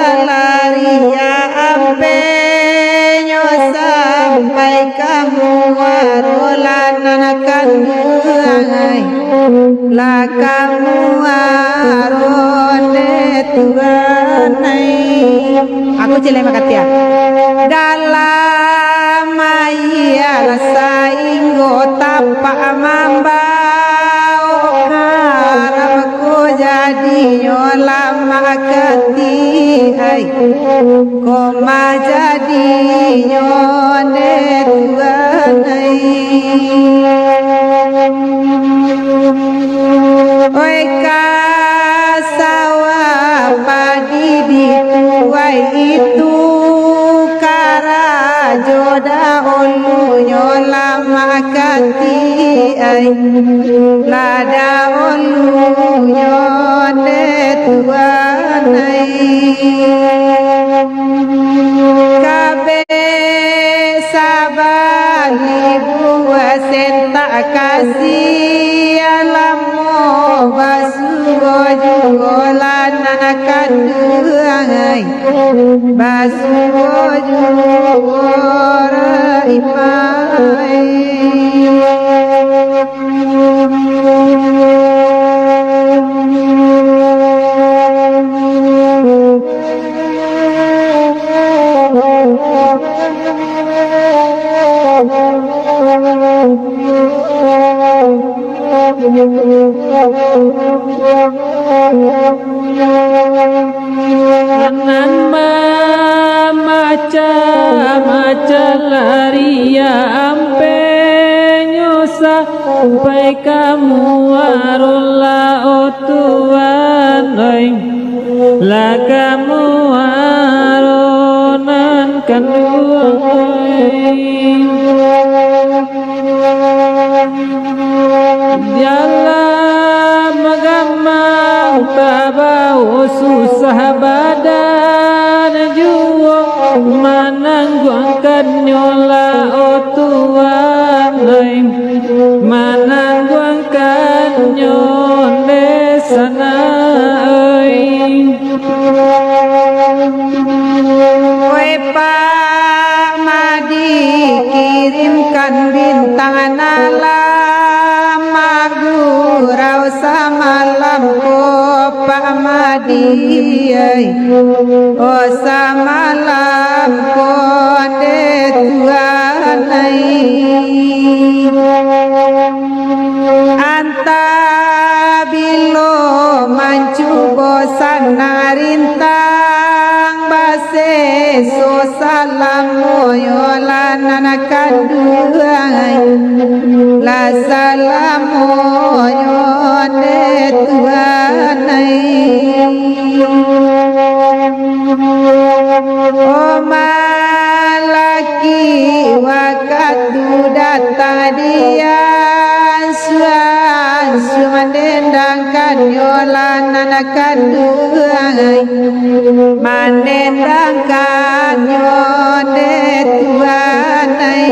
salaria ampenyo sampai kamu warolanan kanduai la kamu arone tuanai aku cile makatia dalam maya sainggo tapak mambau harapku jadi lama kati ai koma jadi nyone tuanai oi kasawa padi dituai itu karajoda olu nyolama kati ai lada olu nyone tuanai kabe sabali buah sentak kasih alamo basugo jugolan anakan duangai basugo jugora imai maca laria ampenyo sampai kamu arola otuan oi la kamu aronan kan dalam magamang tabau susah badan juo manangguangkan nyola otuan manangguangkan nyole sana oi Pak Madi kirimkan bintang alam magurau samalam ko Pak Madi oh samalam ko de tuanai anta bilo mancu bosan narintang base so salam moyolan anakan duai la salam moyone tuanai oh malaki wakatu datang dia mandendangkan yolan anakan duai mandendangkan yone tuanai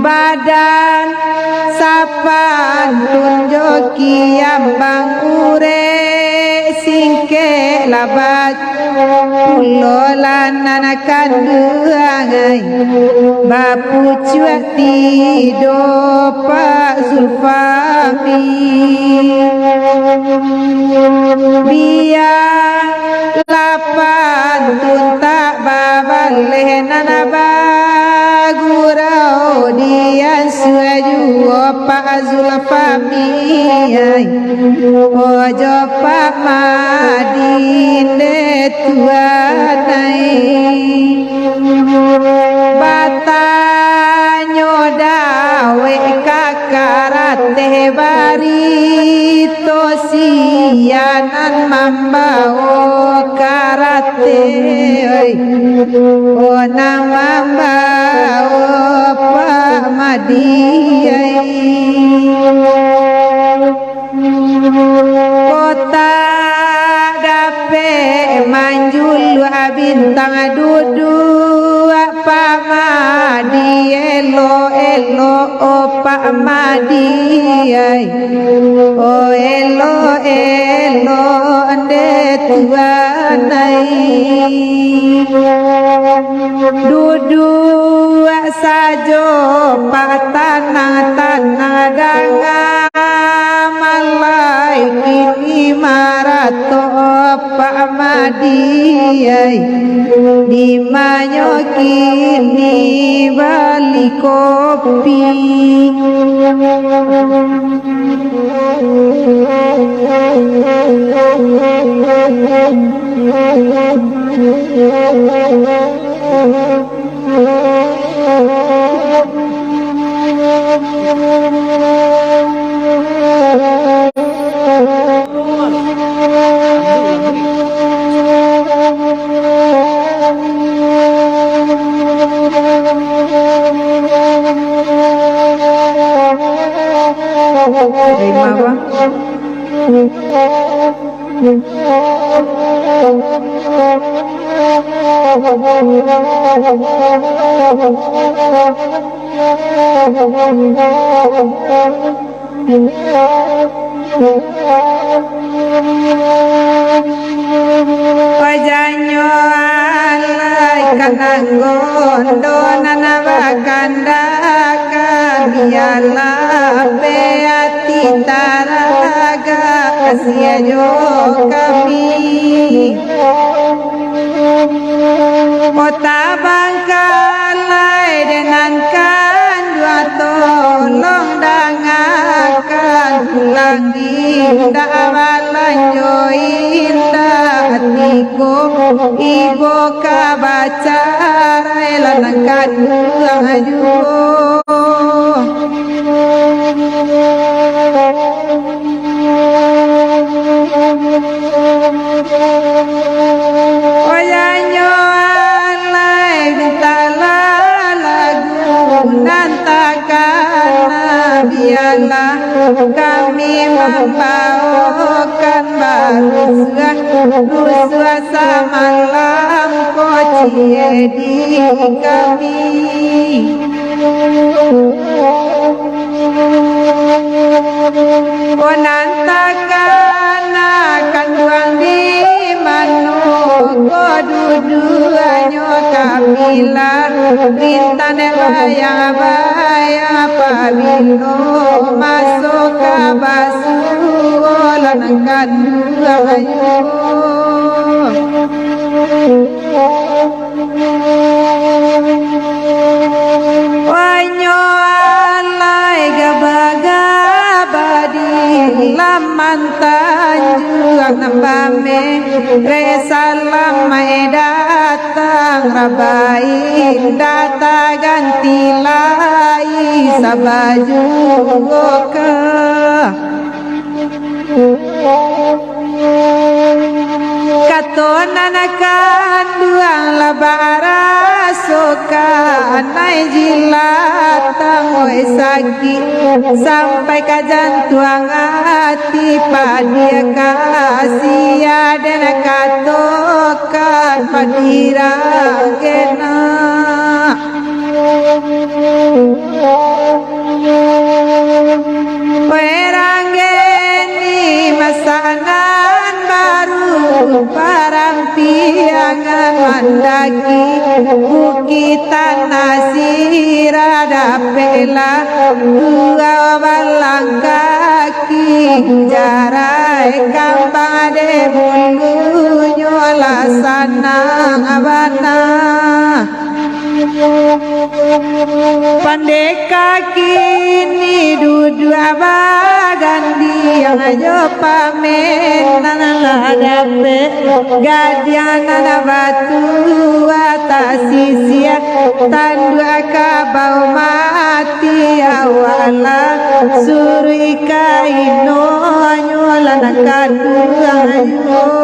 badan sapan tunjoki ambang ure singke labat lolan anakan duai bapu cuak tido Pak Zulfami biar lapan tuntak babaleh nanabagurau dia suaju Pak Zulfami ojo Pak Madine tuanai batanyo dawe kakarate barito sianan mambao karate ona mambao Pak Madi kota dape manjul bintang dudu Pak Madi elo Pak Madiai oh elo elo ande tuanai duduk sajo Pak tanah malai kini marato Pak Madiai di manyo kini bali kopi Pajanyo alai kananggon donana bakanda kabiala beati taraga asia jo kami kota Bangkalai dengan kan dua tolong dangakan pulang indah walanjo indah hatiku ibu kabaca lanangkan pulang ajuh biarlah kami membawakan rusua samalam kocie di kami Onantakan akan buang di mano koduduanyo kamilar rintane bayang pabilo masuk ke basulan kaduayo wanyo alai gabagabadi laman tanjuang nambame resalam mai datang rabai data ganti lai sabaju ke katonanakan duang labara soka anai jilatang oi sakit sampai ke jantuang hati padia kasia dan katokan padira gena Perangeni masanan baru parampiangan mandaki bukitan nasira dapela dua balang kaki jarai kambade bulu nyola sanang abana pandeka kini duduk abagandi yang ajo pamen nanadape gadiana batu atas sisia tandu akabau mati awala suri kaino nyola nakadu ayo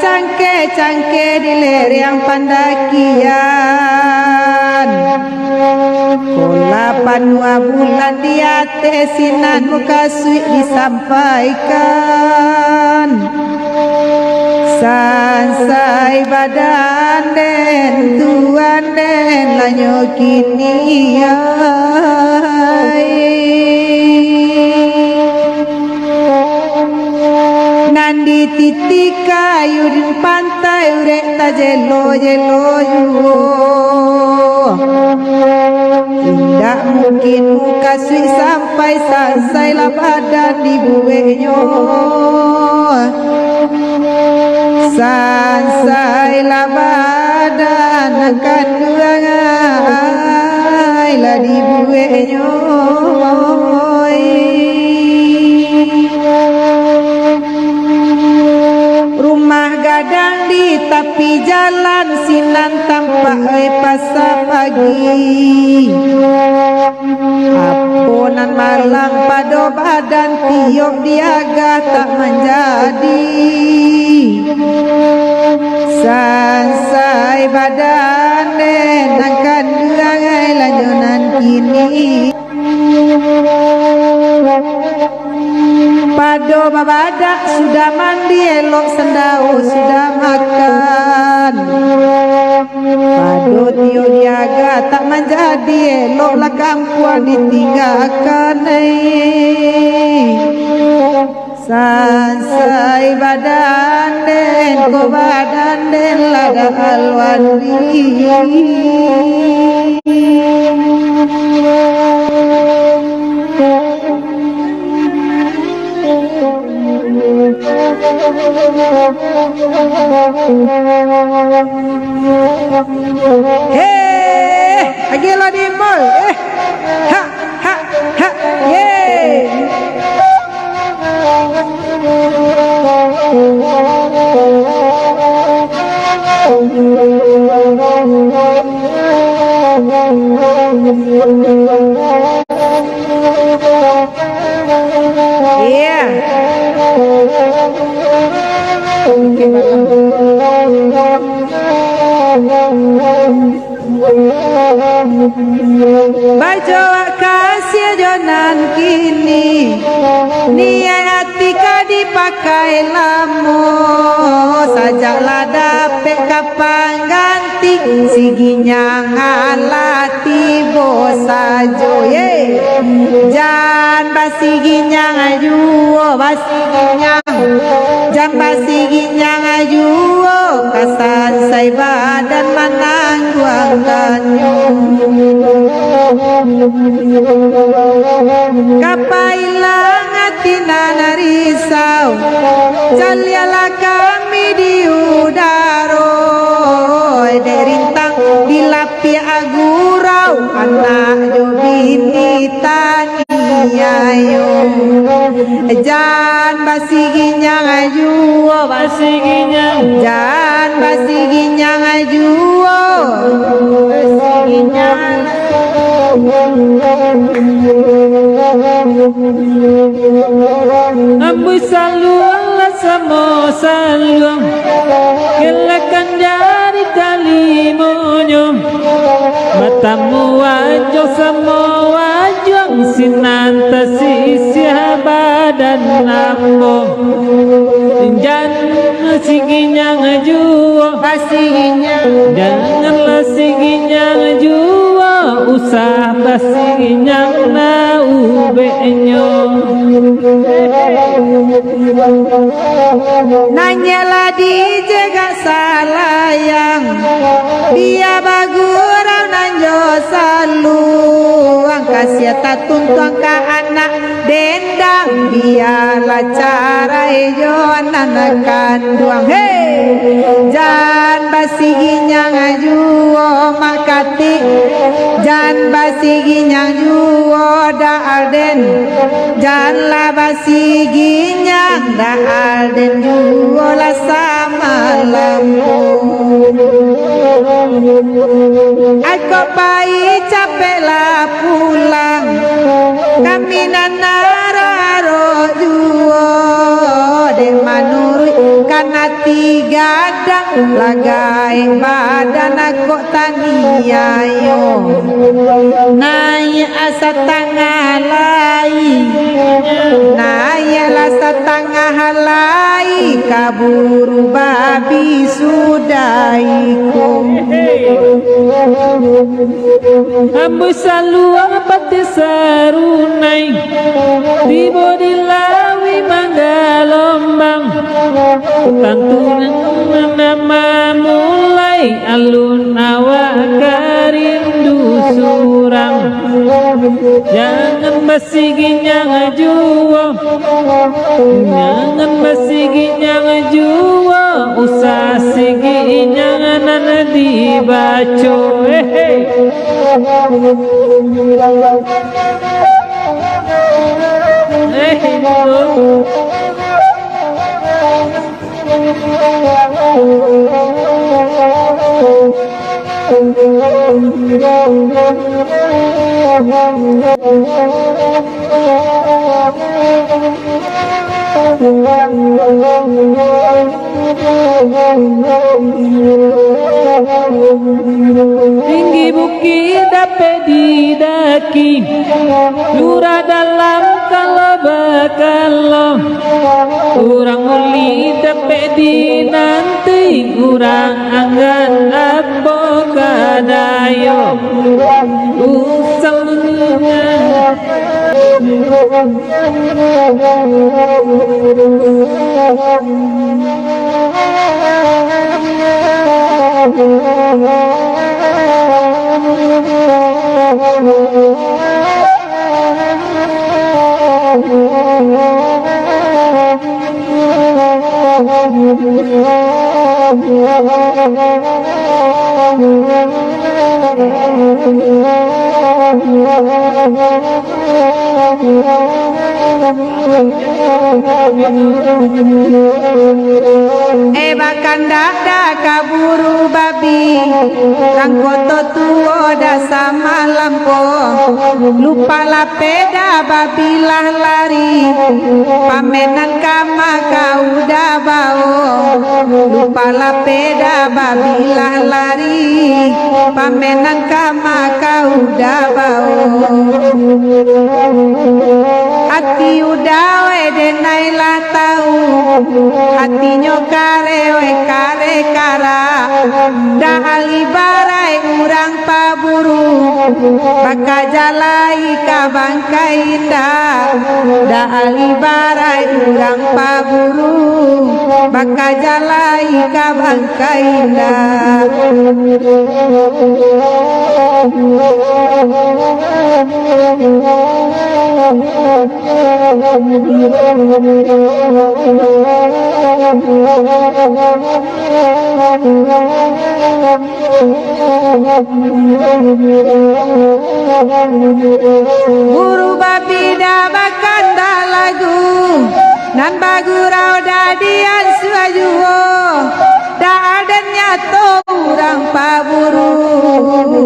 cangke di lereng pendakian. Kola panua bulan di atas sinan muka suik disampaikan. Sansai badan den tuan den lanyo kini nandi titik kayu di pantai urek ta jelo yuo. Tidak mungkin muka sui sampai sansai lah badan di buenyo. Sansai lah badan akan duangai lah di buenyo. Rumah gadang di tepi jalan sinan tampak pasar pagi. Aponan malang pado badan tiok diaga tak menjadi. Sansai badan den akan duangai lanjonan kini. Pado babadak sudah mandi elok sendau sudah makan. Pado tio diaga tak menjadi elok lah kampuan ditinggalkan. Sansai badan den ko badan den lada alwandi. Agila di mall. Ha ha ha. Bajo kasih jonan kini niat hati ka dipakai lamo sajalah dapet kapang ganti siginya ngalati bosajo ye jan basiginya ngajuo basiginya jan basiginya ngajuo kasan sai badan manangguangkannya kapailang atina narisau calialah kami di udaro derintang dilapi agurau anak jobini taniayo jan basiginya ngajuo basiginya jan basiginya ngajuo basiginya Ambu saluang la samo saluang kelakan jari kalimonyo matamu wajo samo wajong sinanta sisi badan nambo jan siginya ngajuo basiginya janganlah siginya ngajuo usah basiginya na ubenyo nanyalah dijaga salayang dia bagurau nanjo saluang kasih tatuntuang ka anak dendang biarlah cara nanakan duang jan basiginya ngajuo makati jan basiginya juo da alden jan la basiginya da alden juo la sama lampu aku bayi capek lah pulang kami nanararo juo de manurut kanati gadang lagai badan kok taniayo naik asa tangah lai naik asa tangah lai kaburu babi sudaiku ambu salua pati sarunai di bodi lawi manggalombang tantunan nama mulai alun awakarindu surang jangan basiginya ngajuwo jangan basiginya ngajuwo usah siginya nana dibaco tinggi bukit dapat didaki lurah dalam kalau bakalo kurang uli dapat dinanti kurang anggan apa kadayo usalnya bahkan dada kaburu babi rangkoto tuo dasa malampo lupa la peda babilah lari pamenan kama kau dah bau lupa la peda babilah lari pamenan kama kau dah bau hati udah denai lah tahu hatinya karewe kare kara dah alibarai urang paburu baka jalai kabangkai indah dah alibarai urang paburu baka jalai kabangkai indah Guru babi dah bakanda lagu nan bagurau dah dian suajuo dah adanya to urang paburu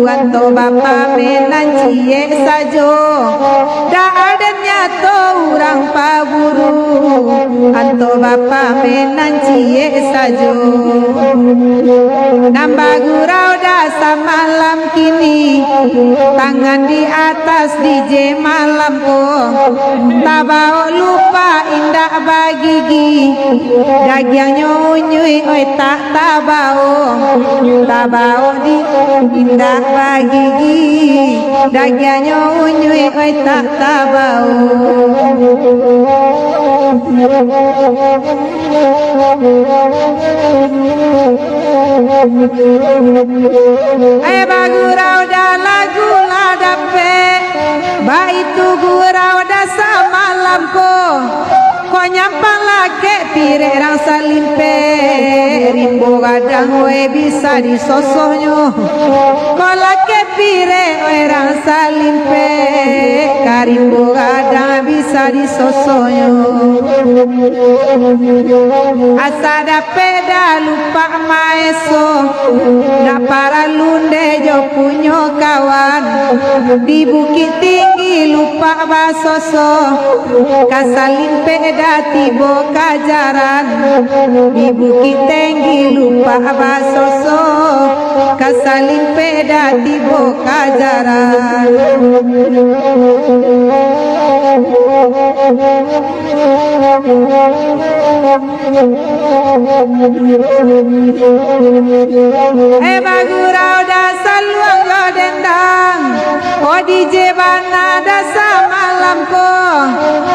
anto bapa menan cie sajo dah adanya to urang paburu anto bapa menan cie sajo nambah gurau dah samalam kini tangan di atas DJ malam tabao lupa indah bagigi dagyangnya unyui oi tak tabao di indah bagigi dagyangnya unyui oi tak tabao bagurau dah lagu ladape baitu gurau dah samalam ko nyampang lake pire rang salimpe rimbo gadang we bisa disosohnya ko lake pire we rang salimpe karimbo gadang bisa disosohnya asada peda lupa maeso na para lunde jo punyo kawan di bukit tinggi tenggi lupa basoso kasalin peda tibo kajaran di bukit tenggi lupa basoso kasalin peda tibo kajaran bagurau dasar luang lo dendang di jebana dasar malam ko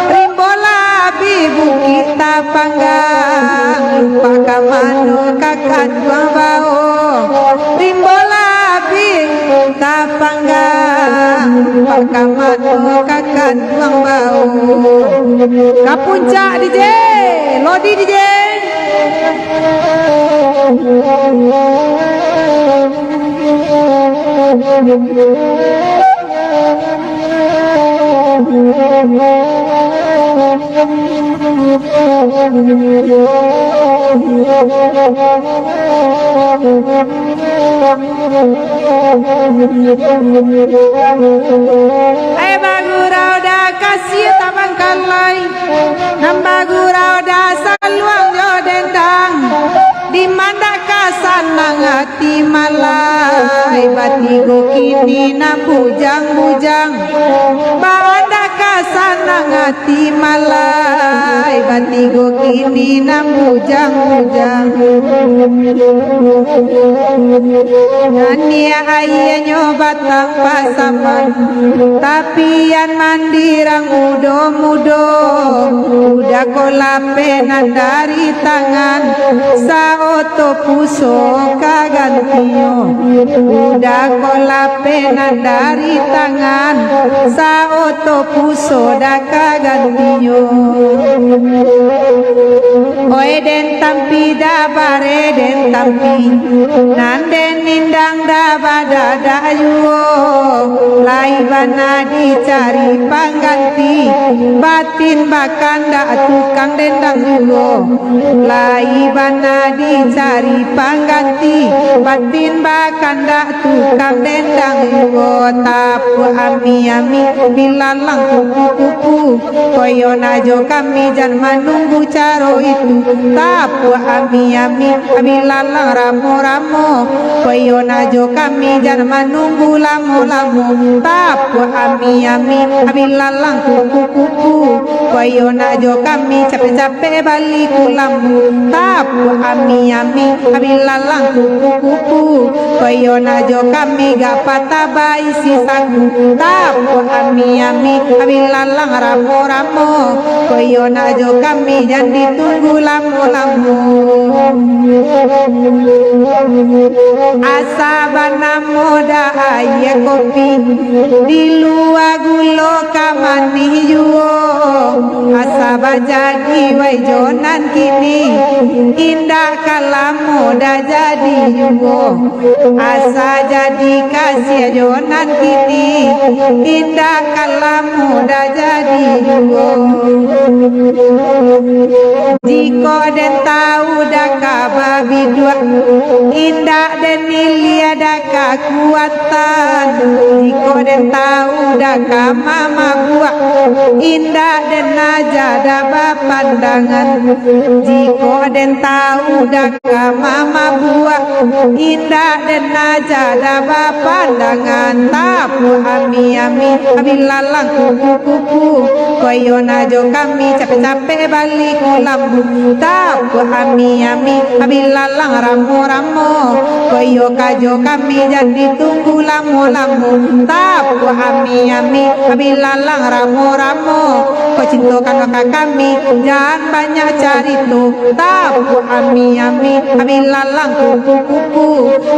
rimbola bibu kita panggang lupa kamano kakak dua bau rimbola bibu kita panggang lupa kamano kakak dua bau kapuncak DJ Lodi DJ bagurau dah kasih tabang kalai nambagurau dah saluang jo dendang di mana kasanang hati malai batigo kini na bujang-bujang banda kasanang hati malai batigo kini na bujang-bujang nania ayah batang pasaman tapi yang mandirang mudo-mudo udah kolapenan dari tangan saoto puso kagantiyo udah kolapenan dari tangan saoto puso da kagantiyo oe den tampi da bare den tampi nanden nindang da bada dayuo lai bana dicari pangganti batin bakanda tukang dendang yuo lai bana dicari pangganti batin bakanda tukang dendang yuo tapu ami-ami bilalang kupu-kupu koyo najo kami jan menunggu caro itu tapu ami-ami bilalang ramo-ramo koyo najo kami jan menunggu lamo-lamo tapu ami-ami bilalang kupu-kupu koyo najo kami capek-capek balik lambu tapu ami-ami bilalang kupu-kupu koyo najo kami gak patah bayi sisaku tapu ami-ami bilalang ramo-ramo koyo najo kami jan ditunggu lamo-lamo asa bana moda ayah kopi di luar gulo kamani yuo asa bajadi wajonan kini indah kalam moda jadi yuo asa jadi kasih jonan kini indah kalam moda jadi yuo jiko den tahu daka babi dua indah den ilia daka kuatan jiko den tahu daka mama buah indah den aja daba pandangan jiko den tahu daka mama buah indah den aja daba pandangan tapu ami-ami bilalang kupu-kupu koyo najo kami capek-capek balik lambu tapu ami-ami bilalang ramo-ramo koyo kajo kami jan ditunggu lamo-lamo tapu ami-ami bilalang ramo-ramo ko cintokan maka kami jangan banyak cari tuh tapu ami-ami bilalang kupu-kupu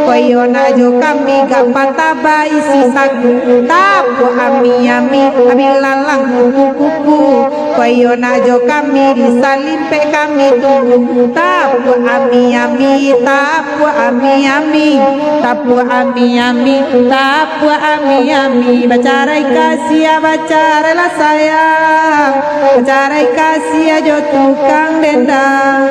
koyo najo kami gak patah bayi sisaku tapu ami-ami bilalang kupu-kupu koyo najo kami disalimpe kami tunggu tapu ami-ami tapu ami-ami tapu ami-ami tapu ami-ami bacarai kasih bacarai lah sayang bacarai kasih jo tukang dendang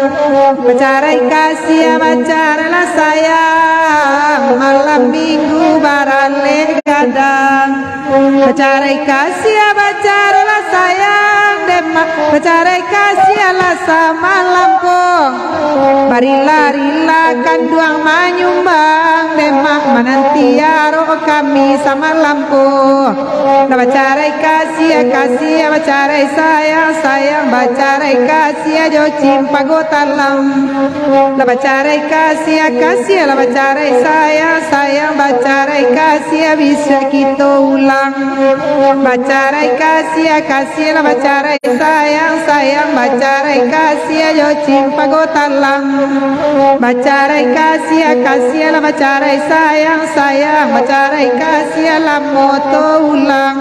bacarai kasih bacarai lah sayang malam minggu barale gadang baca bacarai kasih bacarai sayang demak bacarai kasih alasa malamku barila-rila kanduang manyumbang demak manantiaro kami sama lampu bacarai kasih bacarai sayang sayang bacarai kasih jo cimpago talam bacarai kasih bacarai sayang sayang bacarai kasih bisa kita ulang bacarai kasih bacarai sayang sayang bacarai kasih jo cimpago talam bacarai kasih bacarai sayang sayang bacarai kasih lamoto ulang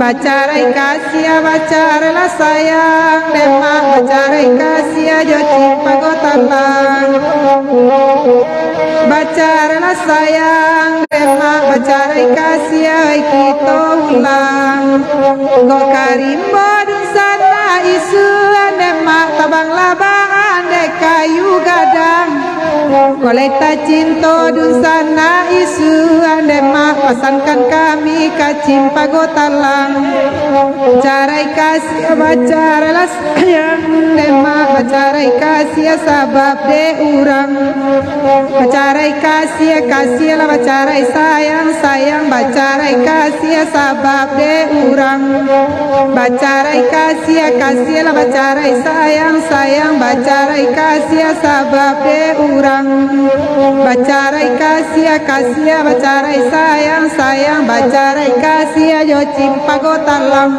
bacarai kasih bacarai sayang demak bacarai kasih jo cimpago talam bacarai sayang demak bacarai kasih kita ulang go karimbo dun sana isu demak tabang labangan de kayu gadang koleta cinta dun sana isu demak pasankan kami kacim pagotalang bacarai kasih bacarai sayang demak bacarai kasih sabab de urang bacarai kasih bacarai sayang sayang bacarai kasih sabab de urang bacarai kasih bacarai sayang sayang bacarai kasih sabab de urang bacarai kasih bacarai sayang sayang bacarai kasih jo cimpago talam